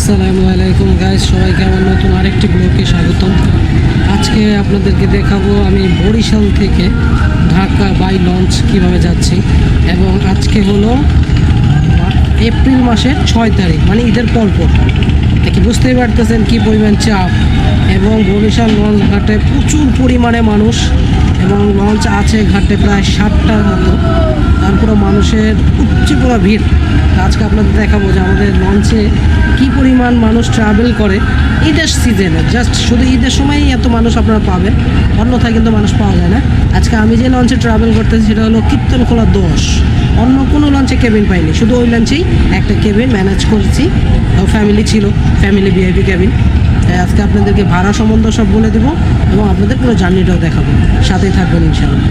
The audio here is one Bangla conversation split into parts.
আসসালামু আলাইকুম গাইস, সবাইকে আমার নতুন আরেকটি ব্লগে স্বাগতম। আজকে আপনাদেরকে দেখাবো আমি বরিশাল থেকে ঢাকা বাই লঞ্চ কিভাবে যাচ্ছি। এবং আজকে হলো এপ্রিল মাসের 6 তারিখ, মানে ঈদের পরপর। কি বুঝতেই পারতেছেন কি পরিমাণ চাপ। এবং বরিশাল লঞ্চ ঘাটে প্রচুর পরিমাণে মানুষ, এবং লঞ্চ আছে ঘাটে প্রায় 60টার মতো। তারপরে মানুষের উপচে পড়া ভিড়। আজকে আপনাদের দেখাবো যে আমাদের লঞ্চে কী পরিমাণ মানুষ ট্রাভেল করে ঈদের সিজনে। জাস্ট শুধু ঈদের সময়ই এত মানুষ আপনারা পাবেন, অন্যথায় কিন্তু মানুষ পাওয়া যায় না। আজকে আমি যে লঞ্চে ট্রাভেল করতেছি সেটা হলো কীর্তনখোলা 10। অন্য কোনো লঞ্চে কেবিন পাইনি, শুধু ওই লঞ্চেই একটা কেবিন ম্যানেজ করছি। ফ্যামিলি ছিল, ফ্যামিলি ভিআইপি কেবিন। আজকে আপনাদেরকে ভাড়া সম্বন্ধে সব বলে দেবো এবং আপনাদের পুরো জার্নিটাও দেখাবো। সাথেই থাকবেন ইনশাআল্লাহ।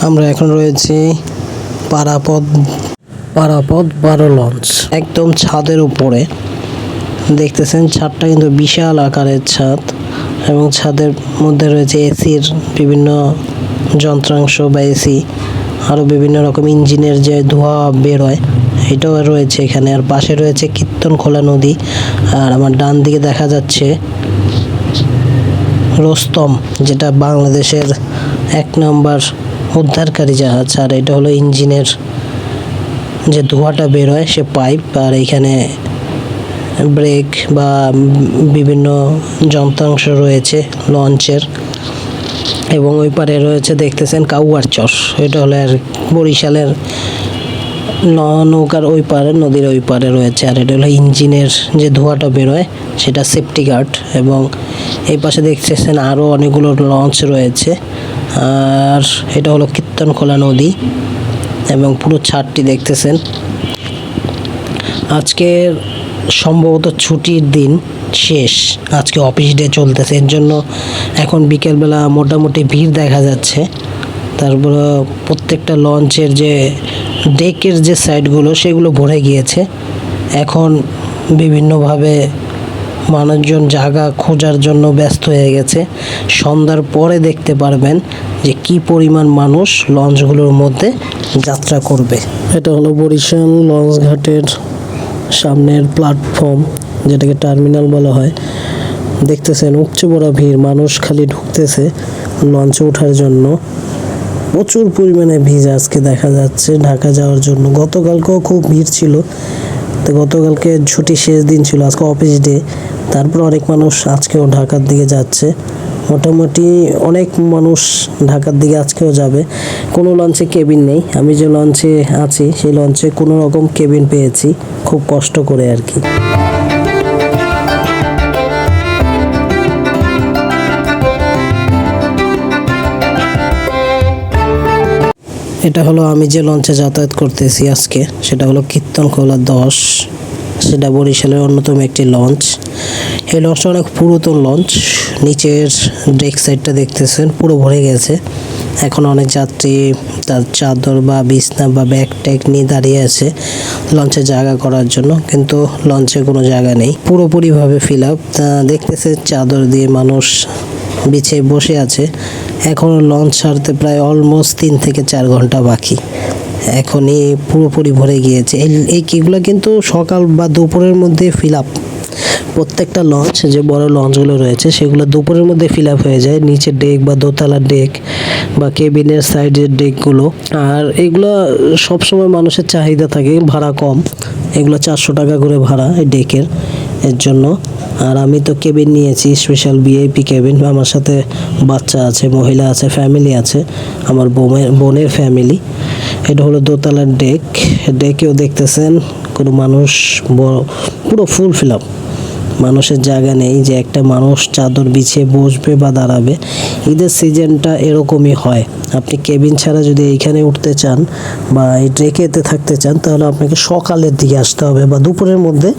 আমরা এখন রয়েছি পারাপদ 12 লঞ্চ, একদম ছাদের উপরে। দেখতেছেন ছাদটা কিন্তু বিশাল আকারের ছাদ, এবং ছাদের মধ্যে রয়েছে এসির বিভিন্ন যন্ত্রাংশ বা এসি, আরও বিভিন্ন রকম ইঞ্জিনের যে ধোঁয়া বেরোয় এটাও রয়েছে এখানে। আর পাশে রয়েছে কীর্তনখোলা নদী। আর আমার ডান দিকে দেখা যাচ্ছে রোস্তম, যেটা বাংলাদেশের 1 নম্বর উদ্ধারকারী জাহাজ। আর এটা হলো ইঞ্জিনের যে ধোঁয়াটা বেরোয় সে পাইপ। আর এইখানে ব্রেক বা বিভিন্ন যন্ত্রাংশ রয়েছে লঞ্চের। এবং ওই পারে রয়েছে দেখতেছেন কাউয়ার চর, এটা হলো আর বরিশালের নৌকার ওই পারে, নদীর ওই পারে রয়েছে। আর এটা হলো ইঞ্জিনের যে ধোঁয়াটা বেরোয় সেটা সেফটি গার্ড। এবং এই পাশে দেখতেছেন আরও অনেকগুলো লঞ্চ রয়েছে। আর এটা হলো কীর্তনখোলা নদী, এবং পুরো ছাদটি দেখতেছেন। আজকে সম্ভবত ছুটির দিন শেষ, আজকে অফিস ডে চলতেছে, এর জন্য এখন বিকেলবেলা মোটামুটি ভিড় দেখা যাচ্ছে। তারপর প্রত্যেকটা লঞ্চের যে ডেকের যে সাইডগুলো সেগুলো ভরে গিয়েছে। এখন বিভিন্নভাবে মানুষজন জায়গা খোঁজার জন্য ব্যস্ত হয়ে গেছে। সন্ধ্যার পরে দেখতে পারবেন যে কি পরিমাণ মানুষ লঞ্চগুলোর মধ্যে যাত্রা করবে। এটা হলো বরিশাল লঞ্চ ঘাটের সামনের প্ল্যাটফর্ম, যেটাকে টার্মিনাল বলা হয়। দেখতেছেন উপচে পড়া ভিড়, মানুষ খালি ঢুকতেছে লঞ্চে ওঠার জন্য। প্রচুর পরিমাণে ভিড় আজকে দেখা যাচ্ছে ঢাকা যাওয়ার জন্য। গতকালকেও খুব ভিড় ছিল, তো গতকালকে ছুটি শেষ দিন ছিল, আজকে অফিস ডে। তারপর অনেক মানুষ আজকেও ঢাকার দিকে যাচ্ছে। মোটামুটি অনেক মানুষ ঢাকার দিকে আজকেও যাবে। কোনো লঞ্চে কেবিন নেই, আমি যে লঞ্চে আছি সেই লঞ্চে কোনো রকম কেবিন পেয়েছি, খুব কষ্ট করে আর কি। এটা হলো আমি যে লঞ্চে যাতায়াত করতেছি আজকে, সেটা হলো কীর্তনখোলা 10। সেটা বরিশালের অন্যতম একটি লঞ্চ। এই লঞ্চটা অনেক পুরাতন লঞ্চ। নিচের ডেক সাইডটা দেখতেছেন পুরো ভরে গেছে। এখন অনেক যাত্রী তার চাদর বা বিছনা বা ব্যাগ ট্যাগ নিয়ে দাঁড়িয়ে আছে লঞ্চে জায়গা করার জন্য, কিন্তু লঞ্চে কোনো জায়গা নেই, পুরোপুরিভাবে ফিল আপ। দেখতেছে চাদর দিয়ে মানুষ বিছিয়ে বসে আছে। এখন লঞ্চ ছাড়তে প্রায় অলমোস্ট 3 থেকে 4 ঘন্টা বাকি, এখনই পুরোপুরি ভরে গিয়েছে। এই কিগুলো কিন্তু সকাল বা দুপুরের মধ্যে ফিল আপ। প্রত্যেকটা লঞ্চ যে বড় লঞ্চগুলো রয়েছে সেগুলো দুপুরের মধ্যে ফিল আপ হয়ে যায়, নিচের ডেক বা দোতলার ডেক বা কেবিনের সাইডের ডেকগুলো। আর এগুলো সবসময় মানুষের চাহিদা থাকে, ভাড়া কম। এগুলো 400 টাকা করে ভাড়া এই ডেকের, এর জন্য। আর আমি তো কেবিন নিয়েছি, স্পেশাল ভিআইপি কেবিন। আমার সাথে বাচ্চা আছে, মহিলা আছে, ফ্যামিলি আছে, আমার বোনের ফ্যামিলি। এটা হলো দোতলার ডেক। ডেকেও দেখতেছেন কোনো মানুষ, পুরো ফুল ফিল আপ। মানুষের জায়গা নেই যে একটা মানুষ চাদর বিছিয়ে বসবে বা দাঁড়াবে। ঈদের সিজনটা এরকমই হয়। আপনি কেবিন ছাড়া যদি এইখানে উঠতে চান বা এই ট্রেকেতে থাকতে চান, তাহলে আপনাকে সকালের দিকে আসতে হবে বা দুপুরের মধ্যে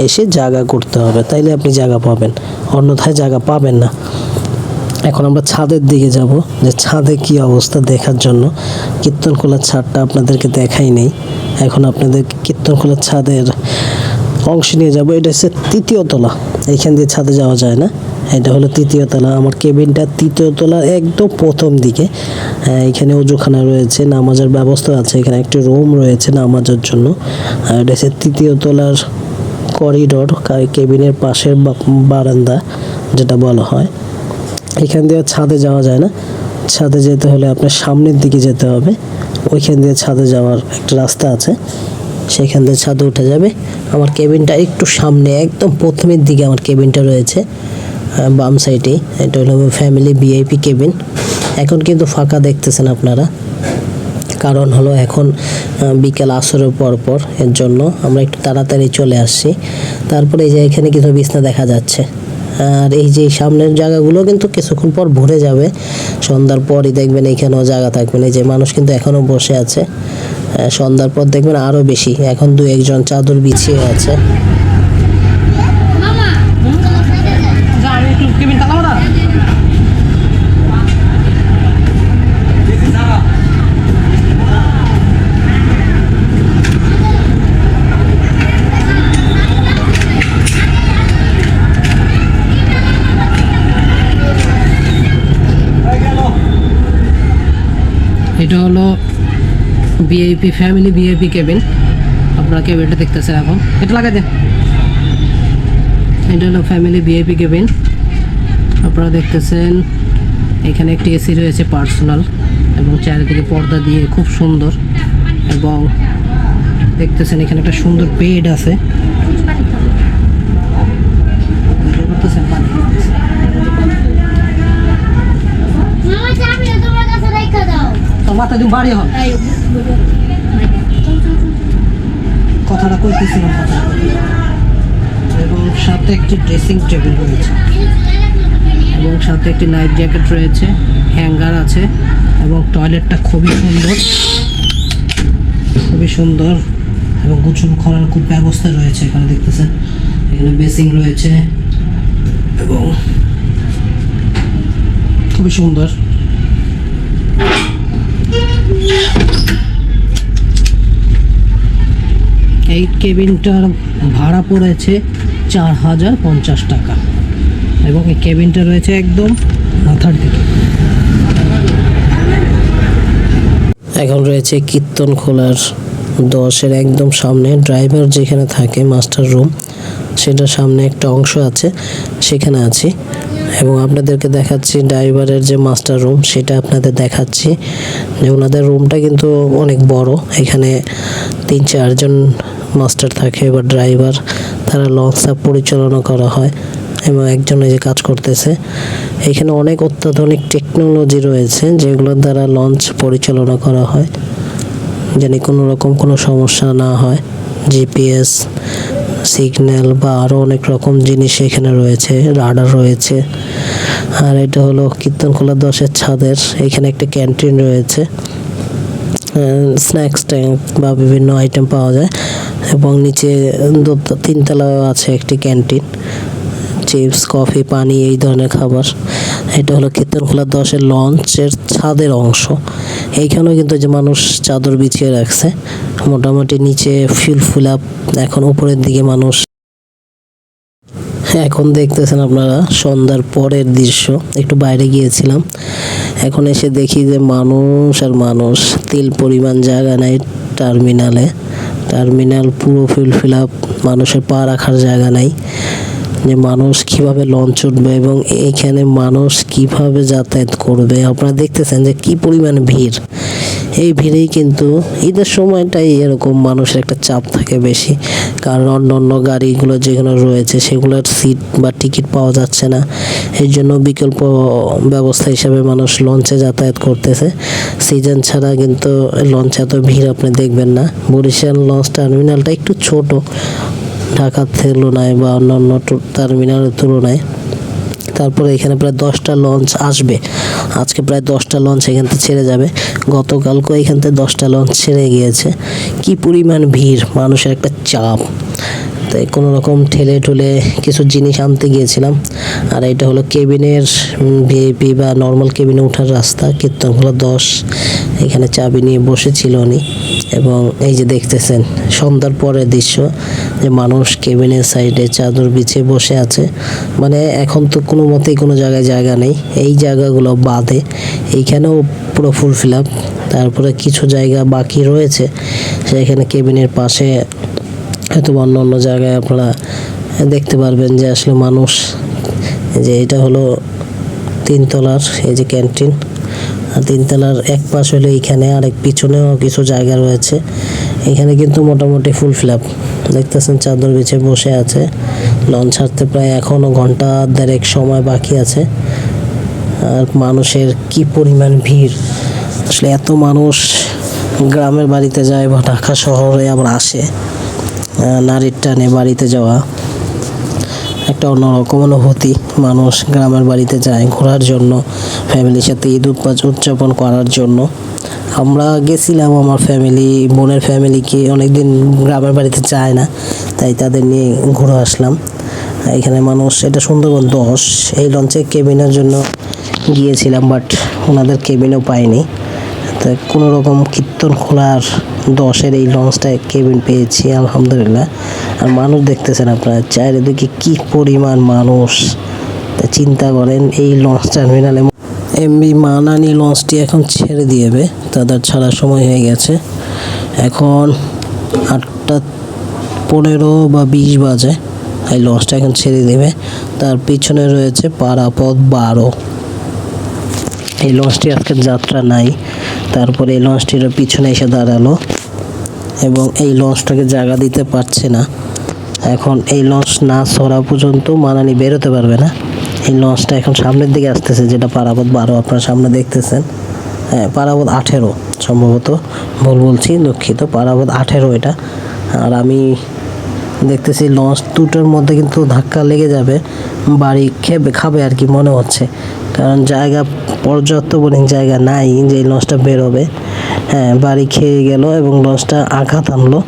এসে জায়গা করতে হবে, তাইলে আপনি জায়গা পাবেন, অন্যথায় জায়গা পাবেন না। এখন আমরা ছাদের দিকে যাব, যে ছাদে কি অবস্থা দেখার জন্য। কীর্তনখোলার ছাদটা আপনাদেরকে দেখাই নেই, এখন আপনাদের কীর্তনখোলার ছাদের অংশ নিয়ে যাব। এটা হচ্ছে 3য় তলা, এইখান দিয়ে ছাদে যাওয়া যায় না। এটা হলো 3য় তলা, আমার কেবিনটা 3য় তলার একদম প্রথম দিকে। এখানে অজুখানা রয়েছে, নামাজের ব্যবস্থা আছে, এখানে একটি রুম রয়েছে নামাজের জন্য। আর এটা হচ্ছে 3য় তলার করিডোর, কেবিনের পাশের বারান্দা যেটা বলা হয়। এখান দিয়ে ছাদে যাওয়া যায় না, ছাদে যেতে হলে আপনার সামনের দিকে যেতে হবে। ওইখান দিয়ে ছাদে যাওয়ার একটা রাস্তা আছে, সেখান দিয়ে ছাদে উঠে যাবে। আমার কেবিনটা একটু সামনে, একদম প্রথমের দিকে আমার কেবিনটা রয়েছে, বাম সাইডে। এটা হলো ফ্যামিলি ভিআইপি কেবিন। এখন কিন্তু ফাঁকা দেখতেছেন আপনারা, কারণ হলো এখন বিকেল আসরের পর এর জন্য আমরা একটু তাড়াতাড়ি চলে আসছি। তারপরে এই যে এখানে কিছু বিছনা দেখা যাচ্ছে, আর এই যে সামনের জায়গাগুলো কিন্তু কিছুক্ষণ পর ভরে যাবে। সন্ধ্যার পরই দেখবেন এখানেও জায়গা থাকবে না, এই যে মানুষ কিন্তু এখনও বসে আছে। সন্ধ্যার পর দেখবেন আরও বেশি, এখন 2-1 জন চাদর বিছিয়ে আছে। এটা হলো ভিআইপি ফ্যামিলি ভিআইপি কেবিন। আপনারা কেবিনটা দেখতেছেন, এখন এটা লাগাই দেন। এটা হলো ফ্যামিলি ভিআইপি কেবিন, আপনারা দেখতেছেন। এখানে একটি এসি রয়েছে পার্সোনাল, এবং চারিদিকে পর্দা দিয়ে খুব সুন্দর। এবং দেখতেছেন এখানে একটা সুন্দর বেড আছে। মাথা দিন বাড়ি হয় কথাটা কইতেছিলাম। এবং সাথে একটি ড্রেসিং টেবিল রয়েছে, এবং সাথে একটি নাইট জ্যাকেট রয়েছে, হ্যাঙ্গার আছে, এবং টয়লেটটা খুবই সুন্দর এবং গোসল করার খুব ব্যবস্থা রয়েছে। এখানে দেখতেছেন এখানে বেসিং রয়েছে এবং খুবই সুন্দর। এই কেবিনটার ভাড়া পড়েছে 4050 টাকা, এবং এই কেবিনটা রয়েছে একদম মাথার দিকে। এখন রয়েছে কীর্তনখোলার 10-এর একদম সামনে, ড্রাইভার যেখানে থাকে মাস্টার রুম, সেটার সামনে একটা অংশ আছে, সেখানে আছি। এবং আপনাদেরকে দেখাচ্ছি ড্রাইভারের যে মাস্টার রুম, সেটা আপনাদের দেখাচ্ছি যে ওনাদের রুমটা কিন্তু অনেক বড়। এখানে 3-4 জন মাস্টার থাকে বা ড্রাইভার, তারা লঞ্চটা পরিচালনা করা হয়, এবং একজন এই যে কাজ করতেছে। এখানে অনেক অত্যাধুনিক টেকনোলজি রয়েছে যেগুলোর দ্বারা লঞ্চ পরিচালনা করা হয়, যেন কোনো সমস্যা না হয়। জিপিএস, সিগন্যাল বা আরও অনেক রকম জিনিস এখানে রয়েছে, রাডার রয়েছে। আর এটা হলো কীর্তনখোলা 10-এর ছাদের, এখানে একটা ক্যান্টিন রয়েছে, স্ন্যাক্স ট্যাঙ্ক বা বিভিন্ন আইটেম পাওয়া যায়। এবং নিচে 3 তলাও আছে একটি ক্যান্টিন, চিপস, কফি, পানি, এই ধরনের খাবার। এটা হলো কীর্তনখোলা 10-এর লঞ্চের ছাদের অংশ। এইখানেও কিন্তু যে মানুষ চাদর বিছিয়ে রাখছে, মোটামুটি নিচে ফুল আপ। এখন উপরের দিকে মানুষ। এখন দেখতেছেন আপনারা সন্ধ্যার পরের দৃশ্য। একটু বাইরে গিয়েছিলাম, এখন এসে দেখি যে মানুষ আর মানুষ, তিল পরিমাণ জায়গা নাই টার্মিনাল পুরো ফুল আপ, মানুষের পা রাখার জায়গা নাই। যে মানুষ কিভাবে লঞ্চ উঠবে এবং এইখানে মানুষ কিভাবে যাতায়াত করবে, আপনারা দেখতেছেন যে কি পরিমাণ ভিড়। এই ভিড়েই কিন্তু ঈদের সময়টাই এরকম মানুষের একটা চাপ থাকে বেশি, কারণ অন্য গাড়িগুলো যেগুলো রয়েছে সেগুলোর সিট বা টিকিট পাওয়া যাচ্ছে না। এই জন্য বিকল্প ব্যবস্থা হিসাবে মানুষ লঞ্চে যাতায়াত করতেছে। সিজন ছাড়া কিন্তু লঞ্চে এত ভিড় আপনি দেখবেন না। বরিশাল লঞ্চ টার্মিনালটা একটু ছোট, ঢাকার তুলনায় বা অন্যান্য টার্মিনালের তুলনায়। তারপরে এখানে প্রায় 10টা লঞ্চ আসবে। আজকে প্রায় 10টা লঞ্চ এখান থেকে ছেড়ে যাবে। গতকালকেও এখান থেকে 10টা লঞ্চ ছেড়ে গিয়েছে। কি পরিমাণ ভিড়, মানুষের একটা চাপ। তাই কোনো রকম ঠেলে ঠুলে কিছু জিনিস আনতে গিয়েছিলাম। আর এটা হলো কেবিনের ভিআইপি বা নর্মাল কেবিনে ওঠার রাস্তা, কীর্তনখোলা 10। এখানে চাবি নিয়ে বসেছিল উনি। এবং এই যে দেখতেছেন সন্ধ্যার পরের দৃশ্য, যে মানুষ কেবিনের সাইডে চাদর বিছিয়ে বসে আছে। মানে এখন তো কোনো মতেই কোনো জায়গায় জায়গা নেই, এই জায়গাগুলো বাদে এইখানেও পুরো ফুল ফিল আপ। তারপরে কিছু জায়গা বাকি রয়েছে, সেখানে কেবিনের পাশে হয়তো অন্য অন্য জায়গায় আপনারা দেখতে পারবেন যে আসলে মানুষ। যে এটা হলো 3তলার এই যে ক্যান্টিন, আর 3তলার এক পাশ হলো এইখানে, আর এক পিছনেও কিছু জায়গা রয়েছে। এখানে কিন্তু মোটামুটি ফুল ফিল আপ। দেখতেছেন চাদর বিছিয়ে বসে আছে। লঞ্চ ছাড়তে প্রায় এখনও ঘন্টা দেড়েক সময় বাকি আছে। আর মানুষের কি পরিমাণ ভিড়, আসলে এত মানুষ গ্রামের বাড়িতে যায় বা ঢাকা শহরে আবার আসে। নারীর টানে বাড়িতে যাওয়া একটা অন্যরকম অনুভূতি। মানুষ গ্রামের বাড়িতে যায় ঘোরার জন্য, ফ্যামিলির সাথে ঈদ উদযাপন করার জন্য। আমরা গেছিলাম, আমার ফ্যামিলি, বোনের ফ্যামিলিকে অনেকদিন গ্রামের বাড়িতে যায় না, তাই তাদের নিয়ে ঘুরে আসলাম। এখানে মানুষ, এটা সুন্দরবন 10, এই লঞ্চে কেবিনের জন্য গিয়েছিলাম, বাট ওনাদের কেবিনও পাইনি। তো কোনো রকম কীর্তনখোলার 10-এর এই লঞ্চটায় কেবিন পেয়েছি আলহামদুলিল্লাহ। আর মানুষ দেখতেছেন আপনারা, চারিদিকে কি পরিমাণ মানুষ। তা চিন্তা করেন এই লঞ্চ টার্মিনালে। এমবি মানানি লঞ্চটি এখন ছেড়ে দিয়েবে, তাদের ছাড়ার সময় হয়ে গেছে। এখন 8টা 15 বা 20 বাজে। এই লঞ্চটা এখন ছেড়ে দেবে। তার পিছনে রয়েছে পারাপথ 12। এই লঞ্চটি আজকের যাত্রা নাই। তারপরে এই লঞ্চটির পিছনে এসে দাঁড়ালো এবং এই লঞ্চটাকে জায়গা দিতে পারছে না। এখন এই লঞ্চ না সরা পর্যন্ত মানানি বেরোতে পারবে না। এই লঞ্চটা এখন সামনের দিকে আসতেছে, যেটা পারাপথ 12 আপনারা সামনে দেখতেছেন। হ্যাঁ, পারাপথ 18 সম্ভবত, ভুল বলছি, দুঃখিত। পারাপথ 18 এটা। আর আমি দেখতেছি লঞ্চ দুটোর মধ্যে কিন্তু ধাক্কা লেগে যাবে, বাড়ি খাবে আর কি মনে হচ্ছে। কারণ জায়গা, পর্যাপ্ত বোলিং জায়গা নাই যে এই লঞ্চটা বেরোবে। হ্যাঁ, বাড়ি খেয়ে গেল এবং লঞ্চটা আঘাত আনলো।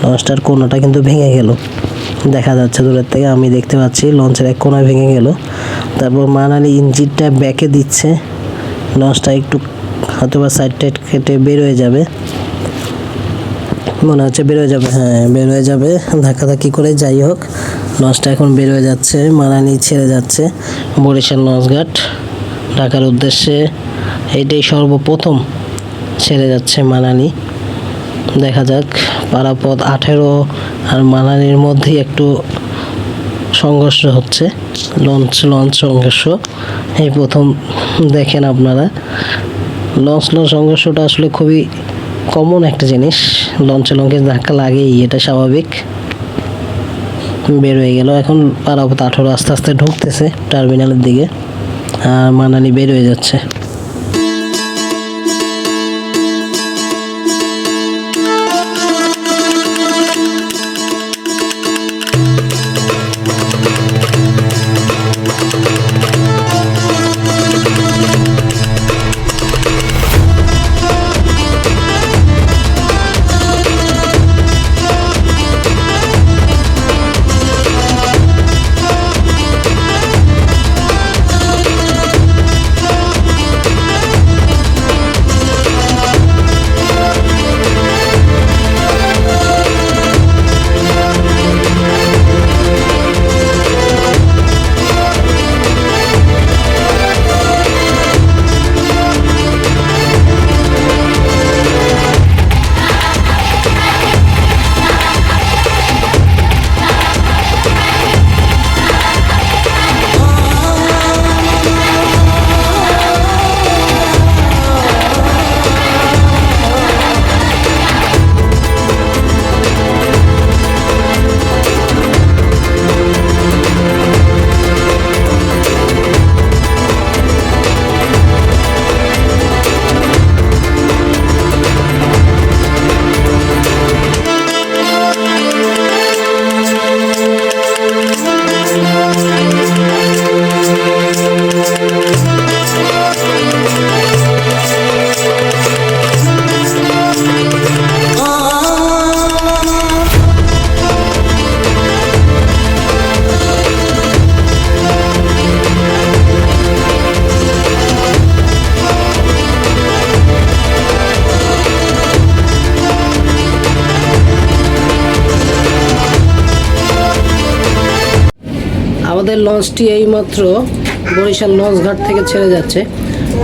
লঞ্চটার কোনোটা কিন্তু ভেঙে গেল, দেখা যাচ্ছে দূরের থেকে, আমি দেখতে পাচ্ছি লঞ্চের এক কোণা ভেঙে গেল। তারপর মানালি ইঞ্জিনটা ব্যাকে দিচ্ছে, লঞ্চটা একটু হয়তো বা সাইড টাইড কেটে বের হয়ে যাবে, মনে হচ্ছে বের হয়ে যাবে। হ্যাঁ, বের হয়ে যাবে ধাক্কাধাক্কি করে। যাই হোক, লঞ্চটা এখন বের হয়ে যাচ্ছে, মানালি ছেড়ে যাচ্ছে বরিশাল লঞ্চঘাট ঢাকার উদ্দেশ্যে। এটাই সর্বপ্রথম ছেড়ে যাচ্ছে মানালি। দেখা যাক, পারাপথ 18 আর মানালির মধ্যেই একটু সংঘর্ষ হচ্ছে, লঞ্চ সংঘর্ষ। এই প্রথম দেখেন আপনারা, লঞ্চ সংঘর্ষটা আসলে খুবই কমন একটা জিনিস। লঞ্চে ধাক্কা লাগেই, এটা স্বাভাবিক। বের হয়ে গেল। এখন পারাপথ 18 আস্তে আস্তে ঢুকতেছে টার্মিনালের দিকে, আর মানালি বের হয়ে যাচ্ছে। আমাদের লঞ্চটি এইমাত্র বরিশাল লঞ্চ ঘাট থেকে ছেড়ে যাচ্ছে।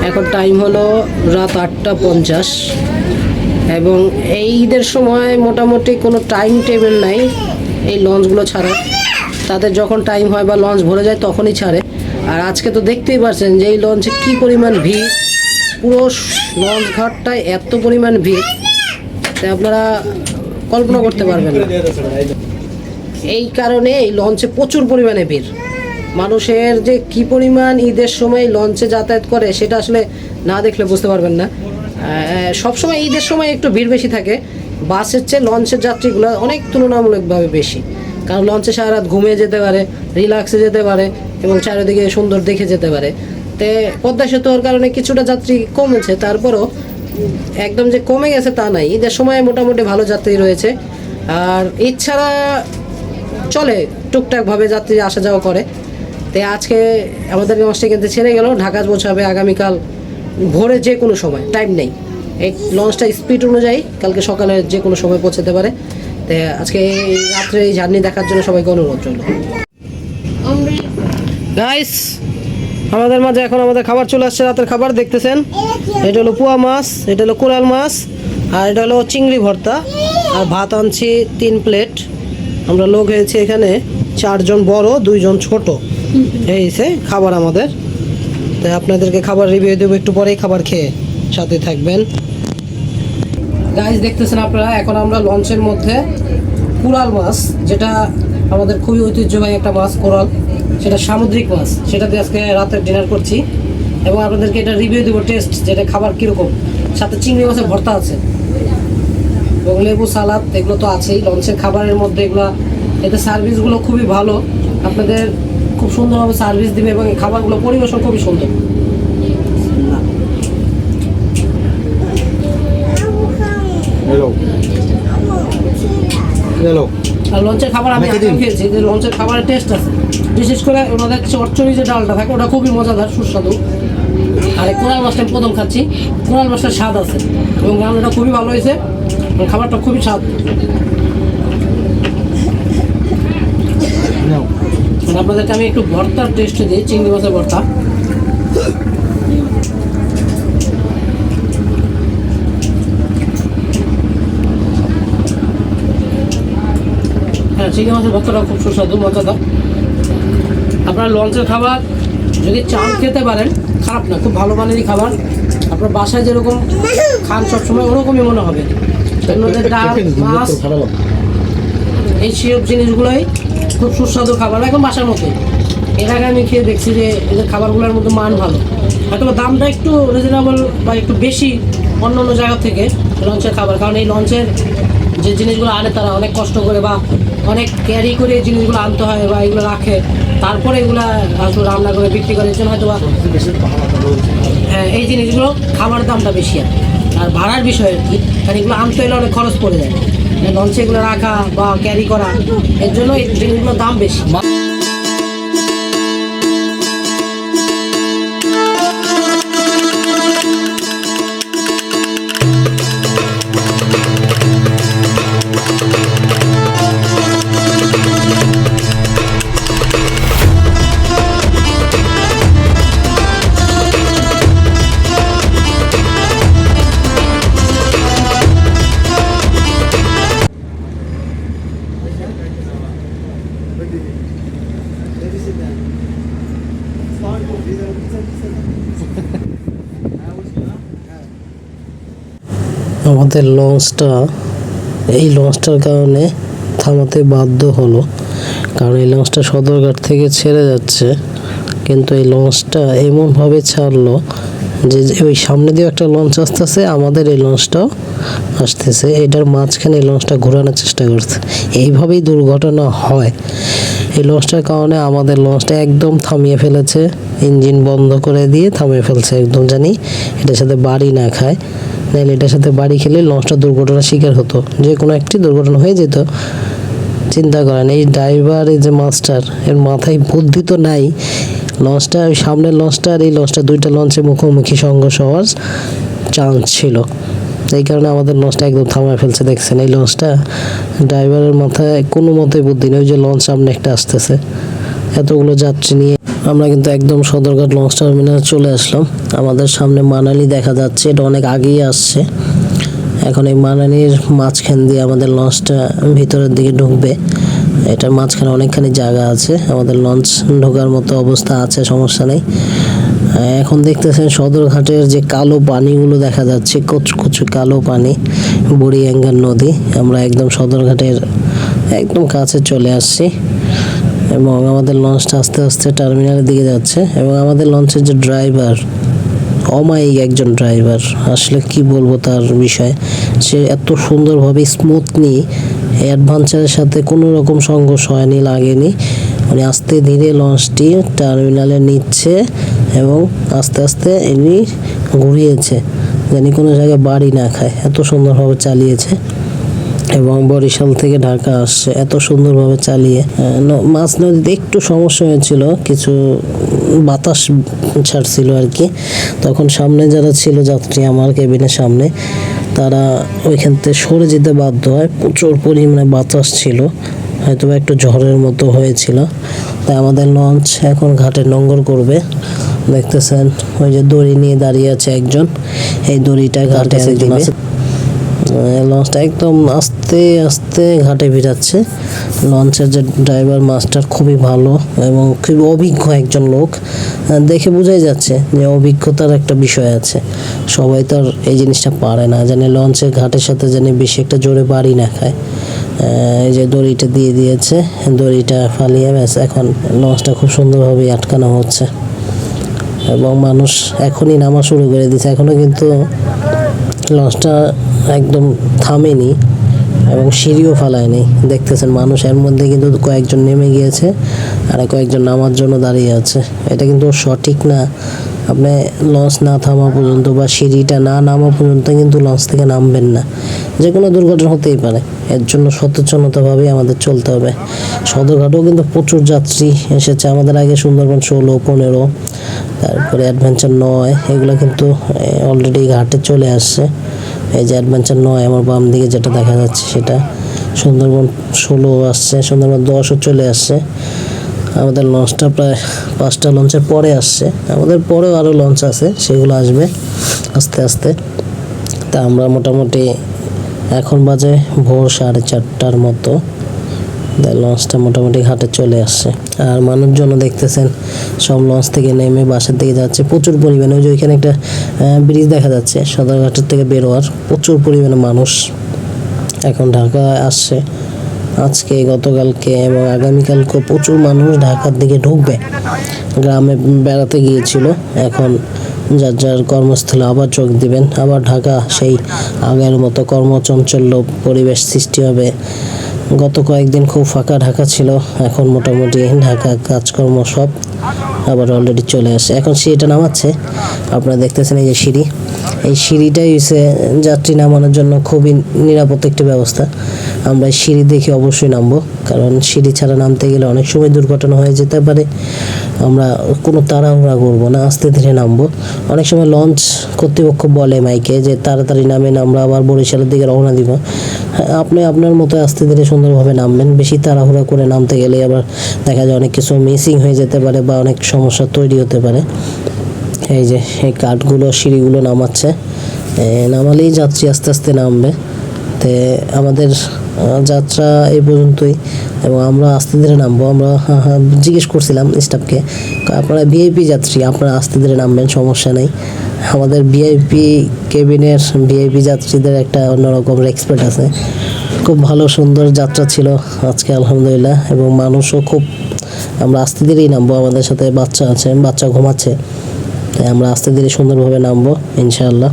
এখন টাইম হলো রাত 8:50 এবং এই ঈদের সময় মোটামুটি কোনো টাইম টেবিল নাই এই লঞ্চগুলো ছাড়া। তাদের যখন টাইম হয় বা লঞ্চ ভরে যায় তখনই ছাড়ে। আর আজকে তো দেখতেই পাচ্ছেন যে এই লঞ্চে কী পরিমাণ ভিড়, পুরো লঞ্চ ঘাটটায় এত পরিমাণ ভিড় তাই আপনারা কল্পনা করতে পারবেন না। এই কারণে এই লঞ্চে প্রচুর পরিমাণে ভিড়। মানুষের যে কি পরিমাণ ঈদের সময় লঞ্চে যাতায়াত করে সেটা আসলে না দেখলে বুঝতে পারবেন না। সবসময় ঈদের সময় একটু ভিড় বেশি থাকে, বাসের চেয়ে লঞ্চের যাত্রীগুলো অনেক তুলনামূলকভাবে বেশি। কারণ লঞ্চে সারা রাত ঘুমিয়ে যেতে পারে, রিল্যাক্সে যেতে পারে এবং চারিদিকে সুন্দর দেখে যেতে পারে। তো পদ্মা সেতু হওয়ার কারণে কিছুটা যাত্রী কমেছে, তারপরও একদম যে কমে গেছে তা নাই। ঈদের সময় মোটামুটি ভালো যাত্রী রয়েছে। আর ঈদ ছাড়া চলে, টুকটাকভাবে যাত্রী আসা যাওয়া করে। তাই আজকে আমাদের লঞ্চটা কিন্তু ছেড়ে গেল, ঢাকা পৌঁছাবে আগামীকাল ভোরে যে কোনো সময়, টাইম নেই। এই লঞ্চটা স্পিড অনুযায়ী কালকে সকালে যে কোনো সময় পৌঁছাতে পারে। তাই আজকে এই রাত্রে এই জার্নি দেখার জন্য সবাইকে অনুরোধ রইল। গাইস, আমাদের মাঝে এখন আমাদের খাবার চলে আসছে, রাতের খাবার দেখতেছেন। এটা হলো পোয়া মাছ, এটা হলো কোরাল মাছ, আর এটা হলো চিংড়ি ভর্তা, আর ভাত আনছি 3 প্লেট। আমরা লোক হয়েছে এখানে 4 জন বড়, 2 জন ছোট। এই সে খাবার আমাদের। তাই আপনাদেরকে খাবার রিভিউ দেবো একটু পরেই, খাবার খেয়ে সাথে থাকবেন। গাইস দেখতেছেন আপনারা, এখন আমরা লঞ্চের মধ্যে কোরাল মাছ, যেটা আমাদের খুবই ঐতিহ্যবাহী একটা মাছ কোরাল, সেটা সামুদ্রিক মাছ, সেটা দিয়ে আজকে রাতের ডিনার করছি এবং আপনাদেরকে এটা রিভিউ দেবো টেস্ট, যেটা খাবার কীরকম। সাথে চিংড়ি মাছের ভর্তা আছে এবং লেবু সালাদ, এগুলো তো আছেই লঞ্চের খাবারের মধ্যে। এগুলো এতে সার্ভিসগুলো খুবই ভালো, আপনাদের খুব সুন্দরভাবে সার্ভিস দিবে এবং এই খাবারগুলো পরিবেশন খুবই সুন্দর। আর লঞ্চের খাবার আমি আগে খেয়েছি, যে লঞ্চের খাবারের টেস্ট আছে, বিশেষ করে ওনাদের চচ্চড়ি যে ডালটা থাকে ওটা খুবই মজাদার, সুস্বাদু। আর এই কোরাল মাছটা আমি প্রথম খাচ্ছি, কোরাল মাছটার স্বাদ আছে এবং রান্নাটা খুবই ভালো হয়েছে, খাবারটা খুবই স্বাদ। আপনাদেরকে আমি একটু ভর্তার টেস্ট দিই, চিংড়ি মাছের ভর্তা। হ্যাঁ, চিংড়ি মাছের ভর্তাটা খুব সুস্বাদু, মজাদার। আপনারা লঞ্চের খাবার যদি চাল খেতে পারেন, খারাপ না, খুব ভালো মানেরই খাবার। আপনার বাসায় যেরকম খান সবসময় ওরকমই মনে হবে। ডাল, মাছ, এই সব জিনিসগুলোই খুব সুস্বাদু খাবার, একদম বাসার মতোই। এর আগে আমি খেয়ে দেখছি যে এদের খাবারগুলোর মধ্যে মান ভালো, হয়তো দামটা একটু রিজনেবল বা একটু বেশি অন্য অন্য জায়গা থেকে লঞ্চের খাবার। কারণ এই লঞ্চের যে জিনিসগুলো আনে তারা অনেক কষ্ট করে বা অনেক ক্যারি করে এই জিনিসগুলো আনতে হয় বা এগুলো রাখে, তারপরে এগুলো আসলে রান্না করে বিক্রি করে, এর জন্য হয়তো বা হ্যাঁ এই জিনিসগুলো খাবার দামটা বেশি। আর ভাড়ার বিষয় আর কি, কারণ এগুলো আনতে হলে অনেক খরচ পড়ে যায় লঞ্চে, এগুলো রাখা বা ক্যারি করা, এর জন্য এই জিনিসগুলোর দাম বেশি। আমাদের লঞ্চটা এই লঞ্চটার কারণে থামাতে বাধ্য হলো, কারণ এই লঞ্চটা সদরঘাট থেকে ছেড়ে যাচ্ছে, কিন্তু এই লঞ্চটা এমনভাবে ছাড়লো যে ওই সামনে দিয়ে একটা লঞ্চ আসতেছে, আমাদের এই লঞ্চটাও আসতেছে, এটার মাঝখানে এই লঞ্চটা ঘোরানোর চেষ্টা করছে। এইভাবেই দুর্ঘটনা হয়। এই লঞ্চটার কারণে আমাদের লঞ্চটা একদম থামিয়ে ফেলেছে, ইঞ্জিন বন্ধ করে দিয়ে থামিয়ে ফেলছে একদম, জানি এটার সাথে বাড়ি না খায়, নাহলে এটার সাথে বাড়ি খেলে লঞ্চটা দুর্ঘটনার শিকার হতো, যে কোনো একটি দুর্ঘটনা হয়ে যেত। চিন্তা করেন, এই ড্রাইভার, এই যে মাস্টার, এর মাথায় বুদ্ধি তো নাই। লঞ্চটা, ওই সামনের লঞ্চটা আর এই লঞ্চটা, দুইটা লঞ্চের মুখোমুখি সংঘর্ষ হওয়ার চান্স ছিল, এই কারণে আমাদের লঞ্চটা একদম থামায় ফেলছে। দেখছেন এই লঞ্চটা, ড্রাইভারের মাথায় কোনো মতে বুদ্ধি নেই। ওই যে লঞ্চ সামনে একটা আসতেছে, এতগুলো যাত্রী নিয়ে আমরা কিন্তু একদম সদরঘাট লঞ্চ টার্মিনালে চলে আসলাম। আমাদের সামনে মানালি দেখা যাচ্ছে, এটা অনেক আগেই আসছে। এখন এই মানালির মাঝখান দিয়ে আমাদের লঞ্চটা ভিতরের দিকে ঢুকবে। এটার মাঝখানে অনেকখানি জায়গা আছে, আমাদের লঞ্চ ঢোকার মতো অবস্থা আছে, সমস্যা নেই। এখন দেখতেছেন সদরঘাটের যে কালো পানিগুলো দেখা যাচ্ছে, কচকচে কালো পানি, বুড়িগঙ্গা নদী। আমরা একদম সদরঘাটের একদম কাছে চলে আসছি এবং আমাদের লঞ্চটা আস্তে আস্তে টার্মিনালের দিকে যাচ্ছে। এবং আমাদের লঞ্চের যে ড্রাইভার, অমায়িক একজন ড্রাইভার, আসলে কি বলবো তার বিষয়ে, সে এত সুন্দরভাবে স্মুথলি, অ্যাডভেঞ্চারের সাথে কোনো রকম সংঘর্ষ হয়নি, লাগেনি। মানে আস্তে ধীরে লঞ্চটি টার্মিনালে নিচ্ছে এবং আস্তে আস্তে এমনি ঘুরিয়েছে, জানি কোনো জায়গায় বাড়ি না খায়, এত সুন্দরভাবে চালিয়েছে। এবং বরিশাল থেকে ঢাকা আসছে, এত সুন্দরভাবে চালিয়ে। মাঝ নদীতে একটু সমস্যা হয়েছিল, কিছু বাতাস ছাড়ছিল আর কি, তখন সামনে যারা ছিল যাত্রী, আমার কেবিনের সামনে, তারা ওইখান থেকে সরে যেতে বাধ্য হয়, প্রচুর পরিমাণে বাতাস ছিল, হয়তো একটু ঝড়ের মতো হয়েছিল। তাই আমাদের লঞ্চ এখন ঘাটে নোঙ্গর করবে। দেখতেছেন ওই যে দড়ি নিয়ে দাঁড়িয়ে আছে একজন, এই দড়িটা ঘাটে দিবে। লঞ্চটা একদম আস্তে আস্তে ঘাটে ভিড়াচ্ছে। লঞ্চের যে ড্রাইভার মাস্টার খুবই ভালো এবং খুবই অভিজ্ঞ একজন লোক, দেখে বোঝাই যাচ্ছে যে অভিজ্ঞতার একটা বিষয় আছে। সবাই তো আর এই জিনিসটা পারে না, জানে লঞ্চের ঘাটের সাথে জানি বেশি একটা জোরে বাড়ি না খায়। এই যে দড়িটা দিয়ে দিয়েছে, দড়িটা ফালিয়ে ব্যাস এখন লঞ্চটা খুব সুন্দরভাবে আটকানো হচ্ছে এবং মানুষ এখনই নামা শুরু করে দিয়েছে। এখনও কিন্তু লঞ্চটা একদম থামেনি এবং সিঁড়িও ফালায়নি। দেখতেছেন মানুষ এর মধ্যে কিন্তু কয়েকজন নেমে গিয়েছে আর কয়েকজন নামার জন্য দাঁড়িয়ে আছে। এটা কিন্তু সঠিক না, আপনি লঞ্চ না থামা পর্যন্ত বা সিঁড়িটা না নামা পর্যন্ত কিন্তু লঞ্চ থেকে নামবেন না, যে কোনো দুর্ঘটনা হতেই পারে। এর জন্য সচেতনতাভাবেই আমাদের চলতে হবে। সদরঘাটেও কিন্তু প্রচুর যাত্রী এসেছে, আমাদের আগে সুন্দরবন 16, 15, তারপরে অ্যাডভেঞ্চার 9, এগুলো কিন্তু অলরেডি ঘাটে চলে আসছে। এই যে অ্যাডভেঞ্চার 9 আমার বাম দিকে যেটা দেখা যাচ্ছে সেটা, সুন্দরবন 16 আসছে, সুন্দরবন 10ও চলে আসছে। আমাদের লঞ্চটা প্রায় 5টা লঞ্চের পরে আসছে, আমাদের পরেও আরও লঞ্চ আছে, সেগুলো আসবে আস্তে আস্তে। তা আমরা মোটামুটি এখন বাজে ভোর 4:30টার মতো, লঞ্চটা মোটামুটি ঘাটে চলে আসছে। আর মানুষজন দেখতেছেন সব লঞ্চ থেকে নেমে বাসার দিকে যাচ্ছে প্রচুর পরিমাণে। ওই যে ওইখানে একটা ব্রিজ দেখা যাচ্ছে, সদরঘাটের থেকে বেরোয়ার প্রচুর পরিমাণে মানুষ এখন ঢাকা আসছে। আজকে, গতকালকে এবং আগামীকালকে প্রচুর মানুষ ঢাকার দিকে ঢুকবে। গ্রামে বেড়াতে গিয়েছিল, এখন যার যার কর্মস্থলে আবার চোখ দিবেন। আবার ঢাকা সেই আগের মতো কর্মচঞ্চল্য পরিবেশ সৃষ্টি হবে। গত কয়েকদিন খুব ফাঁকা ঢাকা ছিল, এখন মোটামুটি ঢাকা কাজকর্ম সব আবার অলরেডি চলে আসে। এখন সিঁড়িটা নামাচ্ছে, আপনারা দেখতেছেন এই যে সিঁড়ি, এই সিঁড়িটাই হচ্ছে যাত্রী নামানোর জন্য খুবই নিরাপদ একটি ব্যবস্থা। আমরা সিঁড়ি দেখে অবশ্যই নামবো, কারণ সিঁড়ি ছাড়া নামতে গেলে অনেক সময় দুর্ঘটনা হয়ে যেতে পারে। আমরা কোনো তাড়াহুড়া করবো না, আস্তে ধীরে নামবো। অনেক সময় লঞ্চ কর্তৃপক্ষ বলে মাইকে যে তাড়াতাড়ি নামেন, আমরা আবার বরিশালের দিকে রওনা দিব। আপনি আপনার মতো আস্তে ধীরে সুন্দরভাবে নামবেন। বেশি তাড়াহুড়া করে নামতে গেলে আবার দেখা যায় অনেক কিছু মিসিং হয়ে যেতে পারে বা অনেক সমস্যা তৈরি হতে পারে। এই যে এই কাঠগুলো, সিঁড়িগুলো নামাচ্ছে, নামালেই যাত্রী আস্তে আস্তে নামবে। তে আমাদের যাত্রা এই পর্যন্তই এবং আমরা আস্তে ধীরে নামবো। আমরা জিজ্ঞেস করছিলাম স্টাফকে, আপনারা ভিআইপি যাত্রী, আপনারা আস্তে ধীরে নামবেন, সমস্যা নেই। আমাদের ভিআইপি কেবিনের ভিআইপি যাত্রীদের একটা অন্যরকম রেসপেক্ট আছে। খুব ভালো সুন্দর যাত্রা ছিল আজকে আলহামদুলিল্লাহ, এবং মানুষও খুব, আমরা আস্তে ধীরেই নামবো। আমাদের সাথে বাচ্চা আছে, বাচ্চা ঘুমাচ্ছে, তাই আমরা আস্তে ধীরে সুন্দরভাবে নামবো ইনশাআল্লাহ।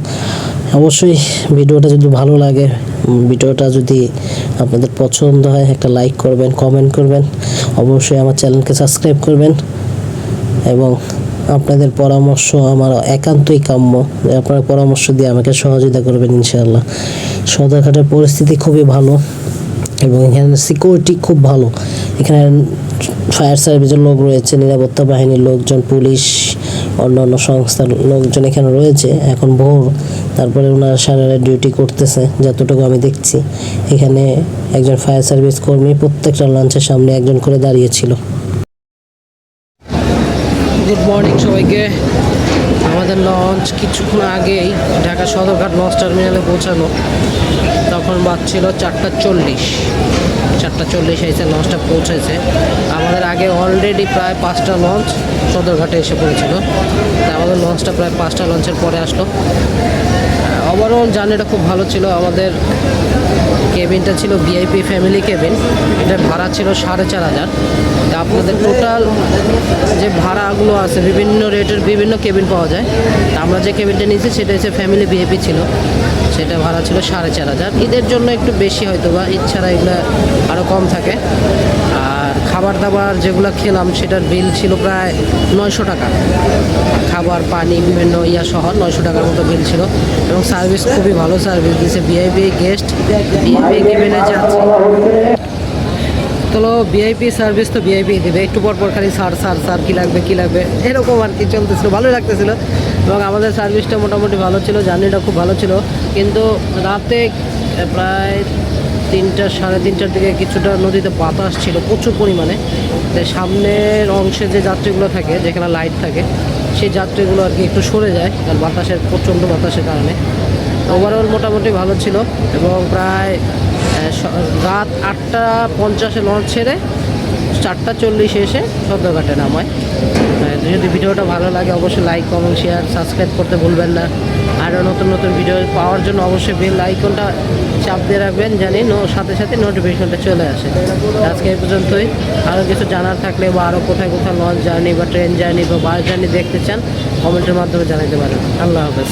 অবশ্যই ভিডিওটা যদি ভালো লাগে, ভিডিওটা যদি আপনাদের পছন্দ হয় একটা লাইক করবেন, কমেন্ট করবেন, অবশ্যই আমার চ্যানেলকে সাবস্ক্রাইব করবেন এবং আপনাদের পরামর্শ আমার একান্তই কাম্য। আপনারা পরামর্শ দিয়ে আমাকে সহযোগিতা করবেন ইনশাআল্লাহ। সদরঘাটের পরিস্থিতি খুবই ভালো এবং এখানে সিকিউরিটি খুব ভালো। এখানে ফায়ার সার্ভিসের লোক রয়েছে, নিরাপত্তা বাহিনীর লোকজন, পুলিশ, অন্যান্য সংস্থার লোকজন এখানে রয়েছে। এখন ভোর, তারপরে ওনারা সারা রাত ডিউটি করতেছে যতটুকু আমি দেখছি। এখানে একজন ফায়ার সার্ভিস কর্মী প্রত্যেকটা লঞ্চের সামনে একজন করে দাঁড়িয়েছিল। গুড মর্নিং সবাইকে। আমাদের লঞ্চ কিছুক্ষণ আগেই ঢাকা সদরঘাট লঞ্চ টার্মিনালে পৌঁছানো। তখন বাজছিল 4:40 এসে লঞ্চটা পৌঁছেছে। আমাদের আগে অলরেডি প্রায় 5টা লঞ্চ সদরঘাটে এসে পড়েছিল। তাই আমাদের লঞ্চটা প্রায় 5টা লঞ্চের পরে আসলো। ওভারঅল জার্নিটা খুব ভালো ছিল। আমাদের কেবিনটা ছিল ভিআইপি ফ্যামিলি কেবিন। এটার ভাড়া ছিল 4,500। তা আপনাদের টোটাল যে ভাড়াগুলো আছে বিভিন্ন রেটের বিভিন্ন কেবিন পাওয়া যায়। তা আমরা যে কেবিনটা নিয়েছি সেটা হচ্ছে ফ্যামিলি ভিআইপি ছিল, সেটা ভাড়া ছিল 4,500। ঈদের জন্য একটু বেশি হয়তো বা, ঈদ ছাড়া এগুলো আরও কম থাকে। আর খাবার দাবার যেগুলো খেলাম সেটার বিল ছিল প্রায় 900 টাকা। খাবার পানি বিভিন্ন সহ 900 টাকার মতো বিল ছিল এবং সার্ভিস খুবই ভালো সার্ভিস দিয়েছে। ভিআইপি গেস্ট ভিআইপি কেবিনে যাচ্ছে তো ভিআইপি সার্ভিস তো ভিআইপি দেবে, একটু পর খালি স্যার কী লাগবে এরকম আর কি চলতেছিল, ভালোই লাগতেছিল এবং আমাদের সার্ভিসটা মোটামুটি ভালো ছিল। জার্নিটা খুব ভালো ছিল। কিন্তু রাতে প্রায় 3টা-3:30টার দিকে কিছুটা নদীতে বাতাস ছিল প্রচুর পরিমাণে। তাই সামনের অংশে যে যাত্রীগুলো থাকে, যেখানে লাইট থাকে, সেই যাত্রীগুলো আর কি একটু সরে যায় কারণ প্রচণ্ড বাতাসের কারণে। ওভারঅল মোটামুটি ভালো ছিল এবং প্রায় রাত 8:50 লঞ্চ ছেড়ে 4:40 এসে সদরঘাটে নামায়। যদি ভিডিওটা ভালো লাগে অবশ্যই লাইক, কমেন্ট, শেয়ার, সাবস্ক্রাইব করতে ভুলবেন না। আরও নতুন ভিডিও পাওয়ার জন্য অবশ্যই বেল আইকনটা চাপ দিয়ে রাখবেন, জানি সাথে সাথে নোটিফিকেশনটা চলে আসে। আজকে এই পর্যন্তই। আরও কিছু জানার থাকলে বা আরও কোথায় লঞ্চ জার্নি বা ট্রেন জার্নি বা বাস জার্নি দেখতে চান, কমেন্টের মাধ্যমে জানাতে পারেন। আল্লাহ হাফেজ।